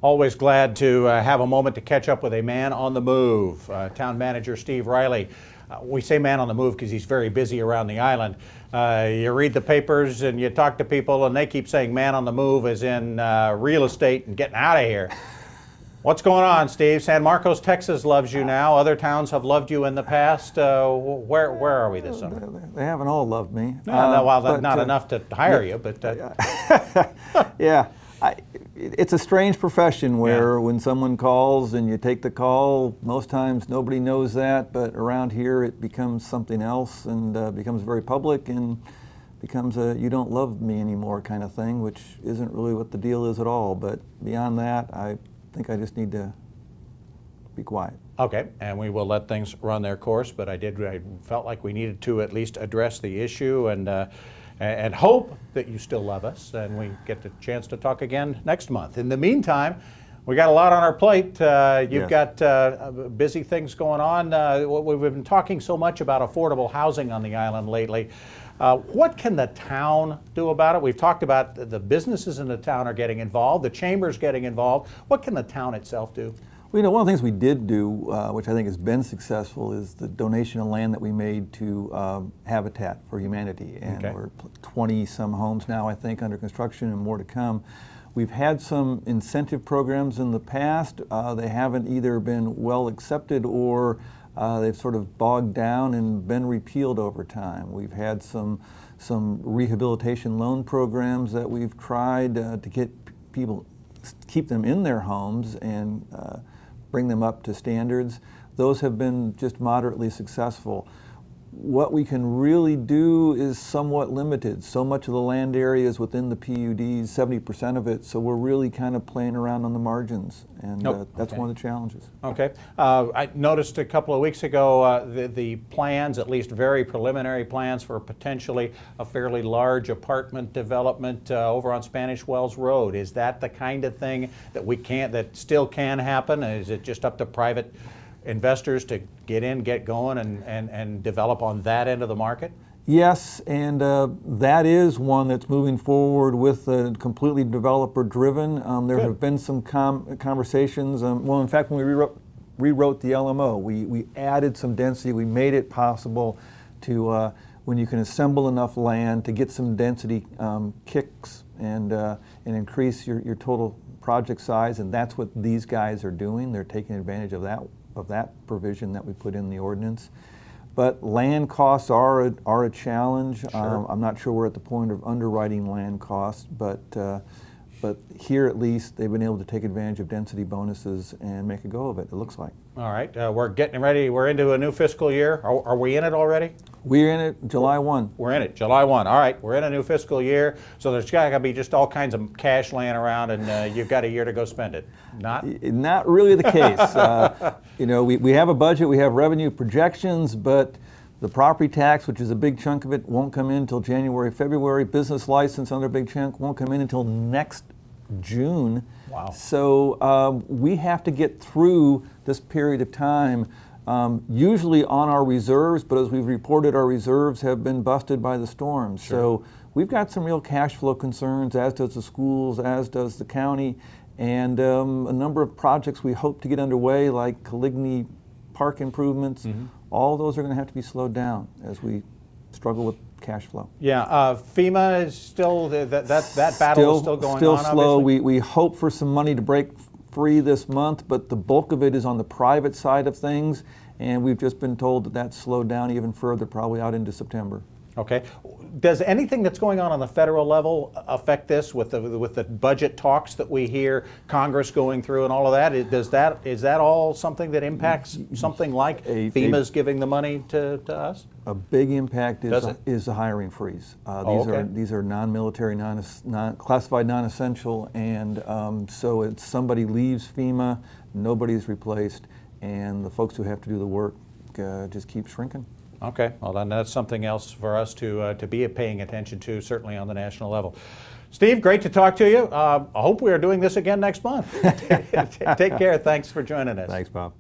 Always glad to have a moment to catch up with a man on the move, Town Manager Steve Riley. We say man on the move because he's very busy around the island. You read the papers and you talk to people and they keep saying man on the move as in real estate and getting out of here. What's going on, Steve? San Marcos, Texas loves you now. Other towns have loved you in the past. Where are we this summer? They haven't all loved me. Well, not enough to hire you, but... Yeah. It's a strange profession where when someone calls and you take the call, most times nobody knows that, but around here it becomes something else and becomes very public and becomes a you don't love me anymore kind of thing, which isn't really what the deal is at all. But beyond that, I think I just need to be quiet. Okay, and we will let things run their course, but I felt like we needed to at least address the issue and hope that you still love us and we get the chance to talk again next month. In the meantime, we got a lot on our plate. You've got busy things going on. We've been talking so much about affordable housing on the island lately. What can the town do about it? We've talked about the businesses in the town are getting involved, the chamber's getting involved. What can the town itself do? Well, you know, one of the things we did do, which I think has been successful, is the donation of land that we made to Habitat for Humanity. And we're 20-some homes now, I think, under construction and more to come. We've had some incentive programs in the past. They haven't either been well accepted or they've sort of bogged down and been repealed over time. We've had some rehabilitation loan programs that we've tried to get people, keep them in their homes and bring them up to standards. Those have been just moderately successful. What we can really do is somewhat limited. So much of the land area is within the PUDs, 70% of it, so we're really kind of playing around on the margins, and that's one of the challenges. Okay. I noticed a couple of weeks ago the plans, at least very preliminary plans, for potentially a fairly large apartment development over on Spanish Wells Road. Is that the kind of thing that still can happen? Is it just up to private investors to get in, get going, and develop on that end of the market? Yes, and that is one that's moving forward with completely developer-driven. There have been some conversations. Well, in fact, when we rewrote the LMO, we added some density. We made it possible to, when you can assemble enough land to get some density kicks and increase your total project size, and that's what these guys are doing. They're taking advantage of that provision that we put in the ordinance. But land costs are a challenge. Sure. I'm not sure we're at the point of underwriting land costs, but here at least they've been able to take advantage of density bonuses and make a go of it, it looks like. All right, we're getting ready. We're into a new fiscal year. Are we in it already? We're in it July 1. We're in it July 1. All right, we're in a new fiscal year, so there's got to be just all kinds of cash laying around, and you've got a year to go spend it. Not really the case. You know, we have a budget, we have revenue projections, but the property tax, which is a big chunk of it, won't come in until January, February. Business license, another big chunk, won't come in until next June. Wow. So we have to get through this period of time, usually on our reserves, but as we've reported, our reserves have been busted by the storms. Sure. So we've got some real cash flow concerns, as does the schools, as does the county, and a number of projects we hope to get underway, like Caligny Park improvements. Mm-hmm. All those are going to have to be slowed down as we struggle with cash flow. Yeah, FEMA is still, that battle is still going on, Still slow. obviously? We hope for some money to break free this month, but the bulk of it is on the private side of things, and we've just been told that that's slowed down even further, probably out into September. Okay. Does anything that's going on the federal level affect this with the budget talks that we hear, Congress going through and all of that? Is that all something that impacts something like FEMA's giving the money to us? A big impact is the hiring freeze. These are non-military, classified non-essential, and so if somebody leaves FEMA, nobody's replaced, and the folks who have to do the work just keep shrinking. Okay, well then that's something else for us to be paying attention to, certainly on the national level. Steve, great to talk to you. I hope we are doing this again next month. Take care. Thanks for joining us. Thanks, Bob.